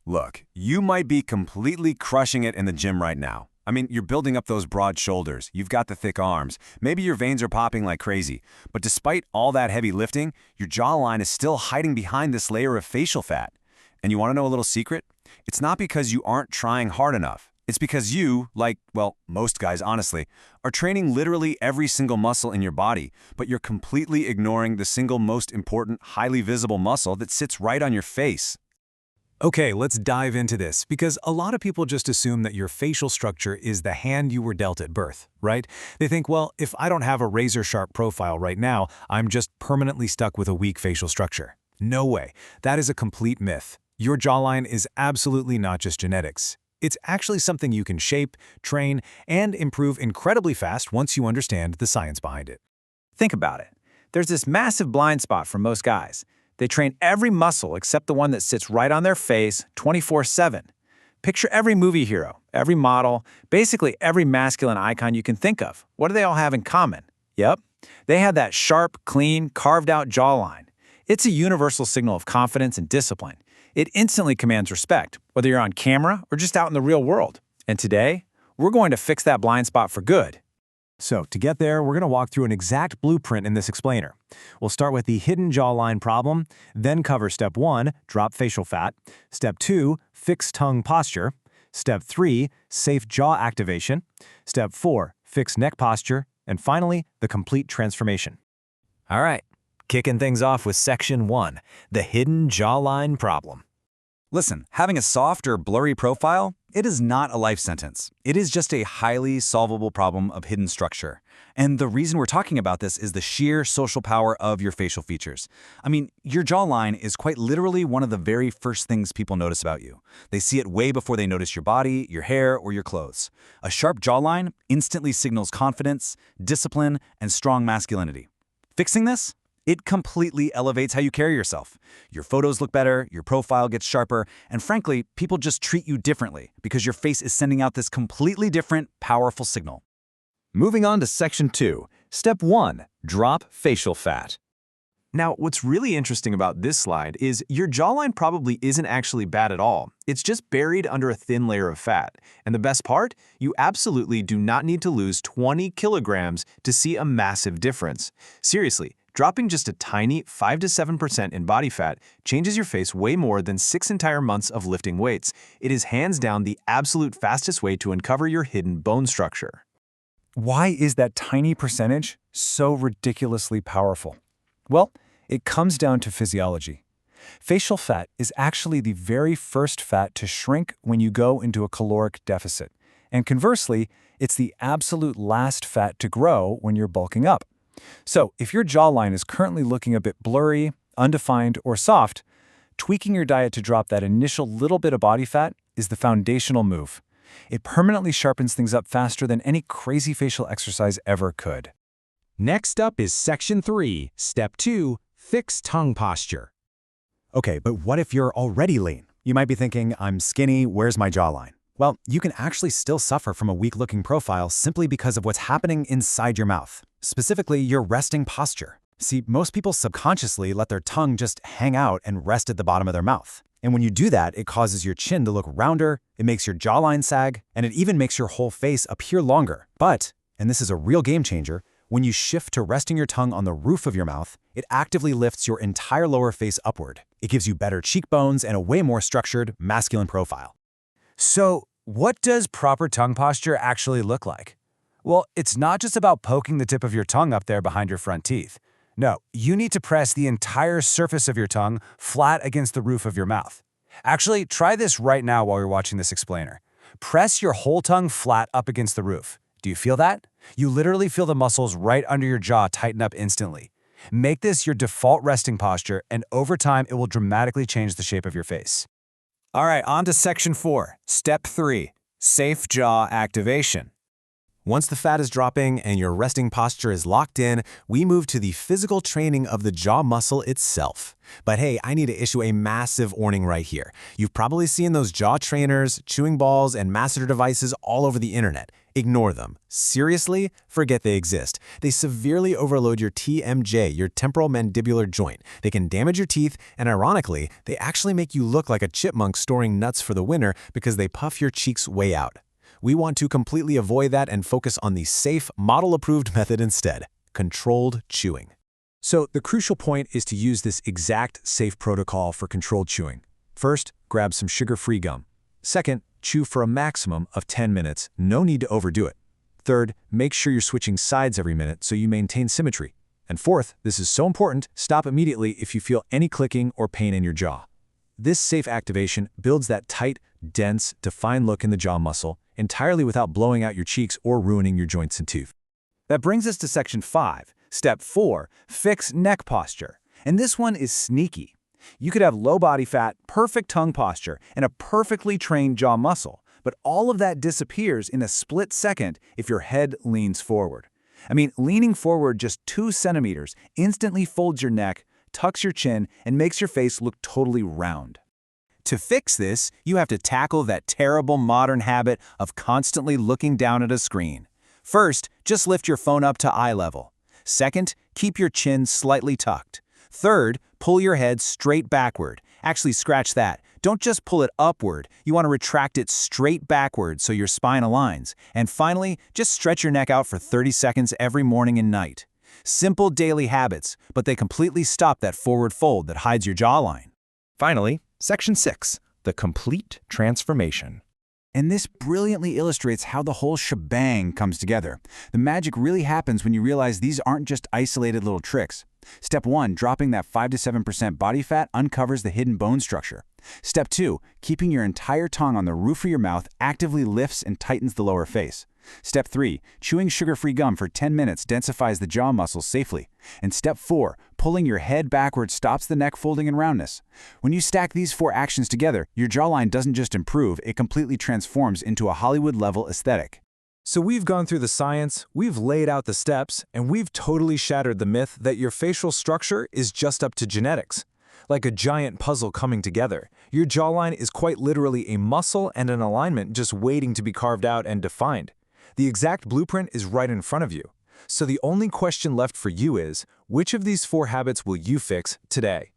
Look, you might be completely crushing it in the gym right now. I mean, you're building up those broad shoulders, you've got the thick arms, maybe your veins are popping like crazy. But despite all that heavy lifting, your jawline is still hiding behind this layer of facial fat. And you want to know a little secret? It's not because you aren't trying hard enough. It's because you, like, well, most guys honestly, are training literally every single muscle in your body, but you're completely ignoring the single most important, highly visible muscle that sits right on your face. Okay, let's dive into this, because a lot of people just assume that your facial structure is the hand you were dealt at birth, right? They think, well, if I don't have a razor-sharp profile right now, I'm just permanently stuck with a weak facial structure. No way. That is a complete myth. Your jawline is absolutely not just genetics. It's actually something you can shape, train, and improve incredibly fast once you understand the science behind it. Think about it. There's this massive blind spot for most guys. They train every muscle except the one that sits right on their face 24/7. Picture every movie hero, every model, basically every masculine icon you can think of. What do they all have in common? Yep, they have that sharp, clean, carved-out jawline. It's a universal signal of confidence and discipline. It instantly commands respect, whether you're on camera or just out in the real world. And today, we're going to fix that blind spot for good. So, to get there, we're going to walk through an exact blueprint in this explainer. We'll start with the hidden jawline problem, then cover Step 1, drop facial fat, Step 2, fix tongue posture, Step 3, safe jaw activation, Step 4, fix neck posture, and finally, the complete transformation. All right, kicking things off with Section 1, the hidden jawline problem. Listen, having a soft or blurry profile, it is not a life sentence. It is just a highly solvable problem of hidden structure. And the reason we're talking about this is the sheer social power of your facial features. I mean, your jawline is quite literally one of the very first things people notice about you. They see it way before they notice your body, your hair, or your clothes. A sharp jawline instantly signals confidence, discipline, and strong masculinity. Fixing this? It completely elevates how you carry yourself. Your photos look better, your profile gets sharper, and frankly, people just treat you differently because your face is sending out this completely different, powerful signal. Moving on to Section 2, Step 1, drop facial fat. Now, what's really interesting about this slide is your jawline probably isn't actually bad at all. It's just buried under a thin layer of fat. And the best part? You absolutely do not need to lose 20 kilograms to see a massive difference. Seriously. Dropping just a tiny 5 to 7% in body fat changes your face way more than 6 entire months of lifting weights. It is hands down the absolute fastest way to uncover your hidden bone structure. Why is that tiny percentage so ridiculously powerful? Well, it comes down to physiology. Facial fat is actually the very first fat to shrink when you go into a caloric deficit. And conversely, it's the absolute last fat to grow when you're bulking up. So, if your jawline is currently looking a bit blurry, undefined, or soft, tweaking your diet to drop that initial little bit of body fat is the foundational move. It permanently sharpens things up faster than any crazy facial exercise ever could. Next up is Section 3, Step 2, fix tongue posture. Okay, but what if you're already lean? You might be thinking, I'm skinny, where's my jawline? Well, you can actually still suffer from a weak-looking profile simply because of what's happening inside your mouth, specifically your resting posture. See, most people subconsciously let their tongue just hang out and rest at the bottom of their mouth. And when you do that, it causes your chin to look rounder, it makes your jawline sag, and it even makes your whole face appear longer. But, and this is a real game changer, when you shift to resting your tongue on the roof of your mouth, it actively lifts your entire lower face upward. It gives you better cheekbones and a way more structured, masculine profile. So, what does proper tongue posture actually look like? Well, it's not just about poking the tip of your tongue up there behind your front teeth. No, you need to press the entire surface of your tongue flat against the roof of your mouth. Actually, try this right now while you're watching this explainer. Press your whole tongue flat up against the roof. Do you feel that? You literally feel the muscles right under your jaw tighten up instantly. Make this your default resting posture, and over time, it will dramatically change the shape of your face. All right, on to Section 4, Step 3, safe jaw activation. Once the fat is dropping and your resting posture is locked in, we move to the physical training of the jaw muscle itself. But hey, I need to issue a massive warning right here. You've probably seen those jaw trainers, chewing balls, and masseter devices all over the internet. Ignore them. Seriously, forget they exist. They severely overload your TMJ, your temporal mandibular joint. They can damage your teeth, and ironically, they actually make you look like a chipmunk storing nuts for the winter because they puff your cheeks way out. We want to completely avoid that and focus on the safe, model-approved method instead: controlled chewing. So the crucial point is to use this exact safe protocol for controlled chewing. First, grab some sugar-free gum. Second, chew for a maximum of 10 minutes. No need to overdo it. Third, make sure you're switching sides every minute so you maintain symmetry. And fourth, this is so important, stop immediately if you feel any clicking or pain in your jaw. This safe activation builds that tight, dense, defined look in the jaw muscle entirely without blowing out your cheeks or ruining your joints and teeth. That brings us to Section 5. Step 4, fix neck posture. And this one is sneaky. You could have low body fat, perfect tongue posture, and a perfectly trained jaw muscle, but all of that disappears in a split second if your head leans forward. I mean, leaning forward just 2 centimeters instantly folds your neck, tucks your chin, and makes your face look totally round. To fix this, you have to tackle that terrible modern habit of constantly looking down at a screen. First, just lift your phone up to eye level. Second, keep your chin slightly tucked. Third, pull your head straight backward. Actually, scratch that. Don't just pull it upward. You want to retract it straight backward so your spine aligns. And finally, just stretch your neck out for 30 seconds every morning and night. Simple daily habits, but they completely stop that forward fold that hides your jawline. Finally, Section 6, the complete transformation. And this brilliantly illustrates how the whole shebang comes together. The magic really happens when you realize these aren't just isolated little tricks. Step 1, dropping that 5 to 7% body fat uncovers the hidden bone structure. Step 2, keeping your entire tongue on the roof of your mouth actively lifts and tightens the lower face. Step 3, chewing sugar-free gum for 10 minutes densifies the jaw muscles safely. And Step 4, pulling your head backward stops the neck folding and roundness. When you stack these 4 actions together, your jawline doesn't just improve, it completely transforms into a Hollywood-level aesthetic. So we've gone through the science, we've laid out the steps, and we've totally shattered the myth that your facial structure is just up to genetics. Like a giant puzzle coming together, your jawline is quite literally a muscle and an alignment just waiting to be carved out and defined. The exact blueprint is right in front of you. So the only question left for you is, which of these 4 habits will you fix today?